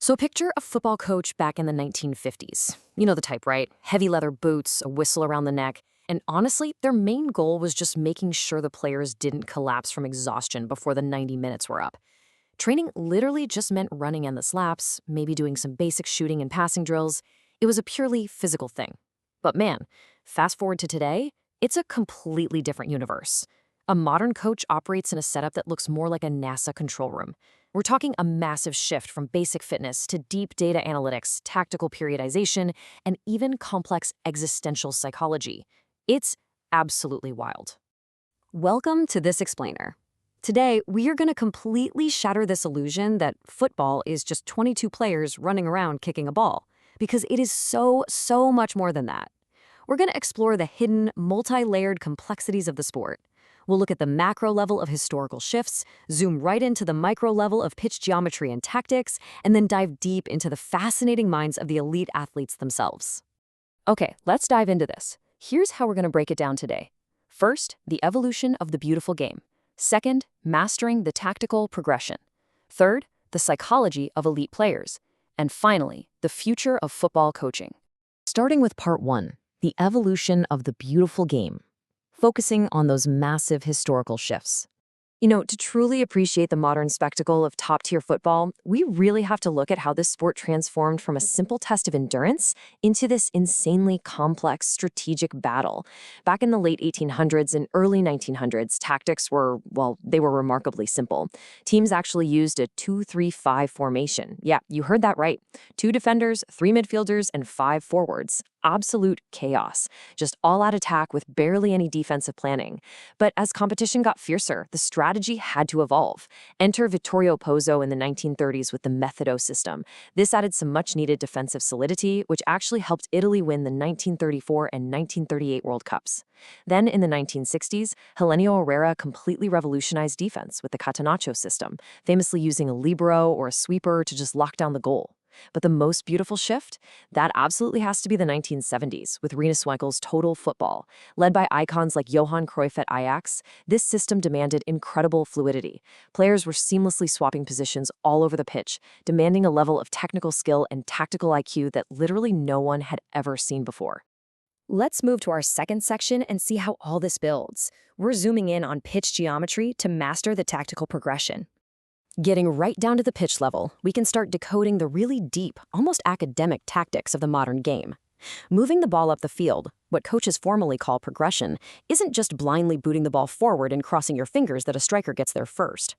So picture a football coach back in the 1950s. You know the type, right? Heavy leather boots, a whistle around the neck. And honestly, their main goal was just making sure the players didn't collapse from exhaustion before the 90 minutes were up. Training literally just meant running endless laps, maybe doing some basic shooting and passing drills. It was a purely physical thing. But man, fast forward to today, it's a completely different universe. A modern coach operates in a setup that looks more like a NASA control room. We're talking a massive shift from basic fitness to deep data analytics, tactical periodization, and even complex existential psychology. It's absolutely wild. Welcome to This Explainer. Today, we are going to completely shatter this illusion that football is just 22 players running around kicking a ball, because it is so much more than that. We're going to explore the hidden, multi-layered complexities of the sport. We'll look at the macro level of historical shifts, zoom right into the micro level of pitch geometry and tactics, and then dive deep into the fascinating minds of the elite athletes themselves. Okay, let's dive into this. Here's how we're going to break it down today. First, the evolution of the beautiful game. Second, mastering the tactical progression. Third, the psychology of elite players. And finally, the future of football coaching. Starting with part 1, the evolution of the beautiful game, focusing on those massive historical shifts. You know, to truly appreciate the modern spectacle of top-tier football, we really have to look at how this sport transformed from a simple test of endurance into this insanely complex strategic battle. Back in the late 1800s and early 1900s, tactics were, well, they were remarkably simple. Teams actually used a 2-3-5 formation. Yeah, you heard that right. 2 defenders, 3 midfielders, and 5 forwards. Absolute chaos. Just all-out attack with barely any defensive planning. But as competition got fiercer, the strategy had to evolve. Enter Vittorio Pozzo in the 1930s with the Metodo system. This added some much-needed defensive solidity, which actually helped Italy win the 1934 and 1938 World Cups. Then in the 1960s, Helenio Herrera completely revolutionized defense with the Catenaccio system, famously using a libero or a sweeper to just lock down the goal. But the most beautiful shift? That absolutely has to be the 1970s, with Rinus Michels' total football. Led by icons like Johan Cruyff at Ajax, this system demanded incredible fluidity. Players were seamlessly swapping positions all over the pitch, demanding a level of technical skill and tactical IQ that literally no one had ever seen before. Let's move to our second section and see how all this builds. We're zooming in on pitch geometry to master the tactical progression. Getting right down to the pitch level, we can start decoding the really deep, almost academic tactics of the modern game. Moving the ball up the field, what coaches formally call progression, isn't just blindly booting the ball forward and crossing your fingers that a striker gets there first.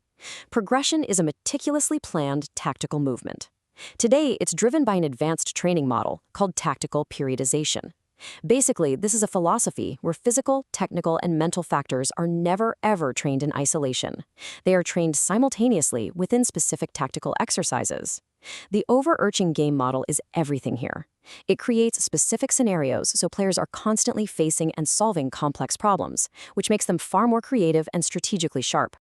Progression is a meticulously planned tactical movement. Today, it's driven by an advanced training model called tactical periodization. Basically, this is a philosophy where physical, technical, and mental factors are never, ever trained in isolation. They are trained simultaneously within specific tactical exercises. The overarching game model is everything here. It creates specific scenarios so players are constantly facing and solving complex problems, which makes them far more creative and strategically sharp.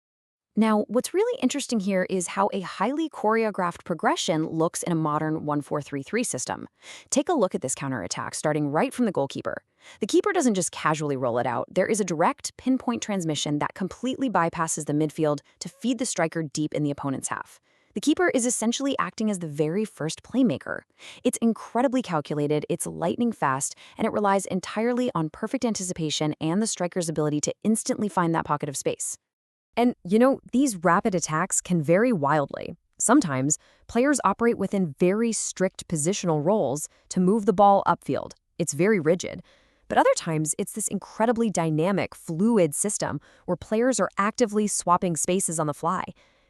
Now, what's really interesting here is how a highly choreographed progression looks in a modern 1-4-3-3 system. Take a look at this counterattack starting right from the goalkeeper. The keeper doesn't just casually roll it out. There is a direct, pinpoint transmission that completely bypasses the midfield to feed the striker deep in the opponent's half. The keeper is essentially acting as the very first playmaker. It's incredibly calculated, it's lightning fast, and it relies entirely on perfect anticipation and the striker's ability to instantly find that pocket of space. And, you know, these rapid attacks can vary wildly. Sometimes, players operate within very strict positional roles to move the ball upfield. It's very rigid. But other times, it's this incredibly dynamic, fluid system where players are actively swapping spaces on the fly.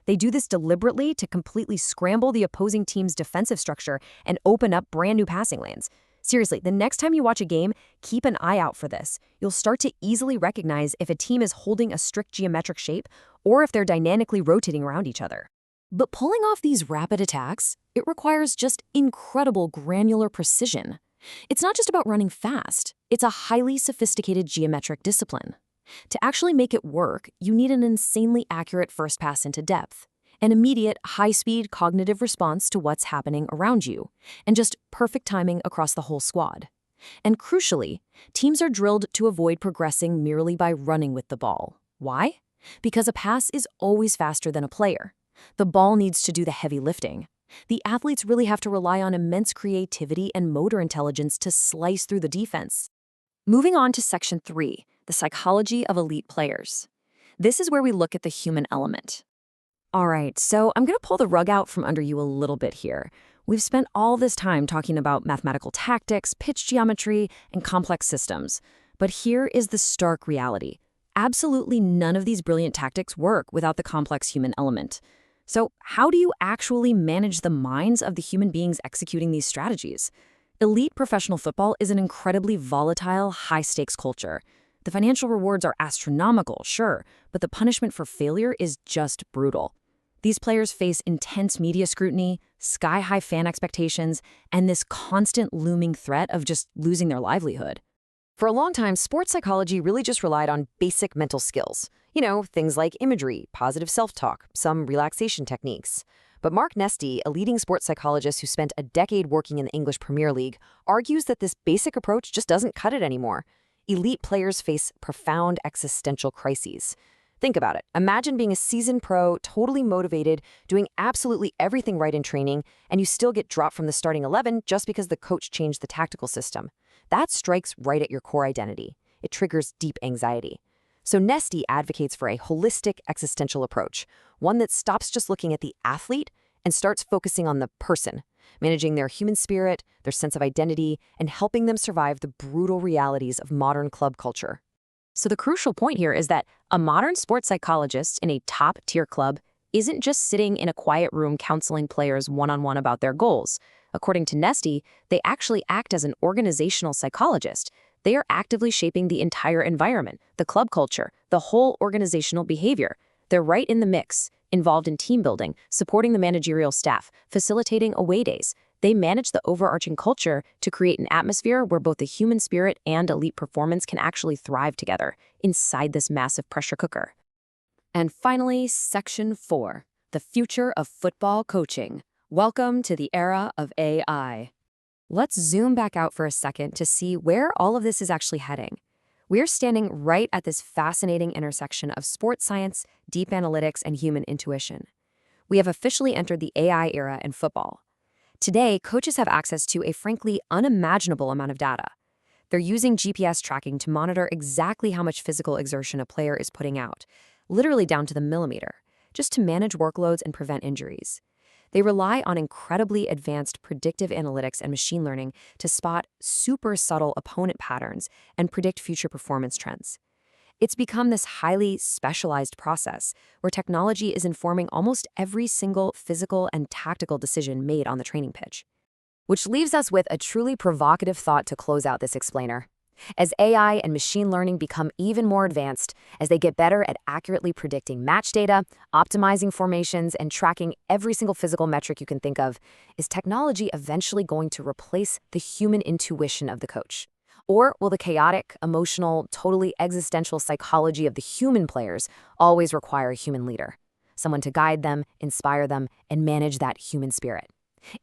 They do this deliberately to completely scramble the opposing team's defensive structure and open up brand new passing lanes. Seriously, the next time you watch a game, keep an eye out for this. You'll start to easily recognize if a team is holding a strict geometric shape or if they're dynamically rotating around each other. But pulling off these rapid attacks, it requires just incredible granular precision. It's not just about running fast. It's a highly sophisticated geometric discipline. To actually make it work, you need an insanely accurate first pass into depth, an immediate, high-speed cognitive response to what's happening around you, and just perfect timing across the whole squad. And crucially, teams are drilled to avoid progressing merely by running with the ball. Why? Because a pass is always faster than a player. The ball needs to do the heavy lifting. The athletes really have to rely on immense creativity and motor intelligence to slice through the defense. Moving on to Section 3, the psychology of elite players. This is where we look at the human element. All right, so I'm going to pull the rug out from under you a little bit here. We've spent all this time talking about mathematical tactics, pitch geometry, and complex systems. But here is the stark reality. Absolutely none of these brilliant tactics work without the complex human element. So how do you actually manage the minds of the human beings executing these strategies? Elite professional football is an incredibly volatile, high-stakes culture. The financial rewards are astronomical, sure, but the punishment for failure is just brutal. These players face intense media scrutiny, sky-high fan expectations, and this constant looming threat of just losing their livelihood. For a long time, sports psychology really just relied on basic mental skills. Things like imagery, positive self-talk, some relaxation techniques. But Mark Nesty, a leading sports psychologist who spent a decade working in the English Premier League, argues that this basic approach just doesn't cut it anymore. Elite players face profound existential crises. Think about it. Imagine being a seasoned pro, totally motivated, doing absolutely everything right in training, and you still get dropped from the starting 11 just because the coach changed the tactical system. That strikes right at your core identity. It triggers deep anxiety. So Nesty advocates for a holistic existential approach, one that stops just looking at the athlete and starts focusing on the person, managing their human spirit, their sense of identity, and helping them survive the brutal realities of modern club culture. So the crucial point here is that a modern sports psychologist in a top-tier club isn't just sitting in a quiet room counseling players one-on-one about their goals. According to Nesty, they actually act as an organizational psychologist. They are actively shaping the entire environment, the club culture, the whole organizational behavior. They're right in the mix, involved in team building, supporting the managerial staff, facilitating away days. They manage the overarching culture to create an atmosphere where both the human spirit and elite performance can actually thrive together inside this massive pressure cooker. And finally, Section 4, the future of football coaching. Welcome to the era of AI. Let's zoom back out for a second to see where all of this is actually heading. We're standing right at this fascinating intersection of sports science, deep analytics, and human intuition. We have officially entered the AI era in football. Today, coaches have access to a frankly unimaginable amount of data. They're using GPS tracking to monitor exactly how much physical exertion a player is putting out, literally down to the millimeter, just to manage workloads and prevent injuries. They rely on incredibly advanced predictive analytics and machine learning to spot super subtle opponent patterns and predict future performance trends. It's become this highly specialized process where technology is informing almost every single physical and tactical decision made on the training pitch. Which leaves us with a truly provocative thought to close out this explainer. As AI and machine learning become even more advanced, as they get better at accurately predicting match data, optimizing formations, and tracking every single physical metric you can think of, is technology eventually going to replace the human intuition of the coach? Or will the chaotic, emotional, totally existential psychology of the human players always require a human leader? Someone to guide them, inspire them, and manage that human spirit.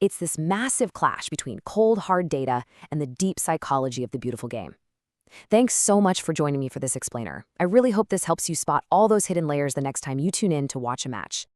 It's this massive clash between cold, hard data and the deep psychology of the beautiful game. Thanks so much for joining me for this explainer. I really hope this helps you spot all those hidden layers the next time you tune in to watch a match.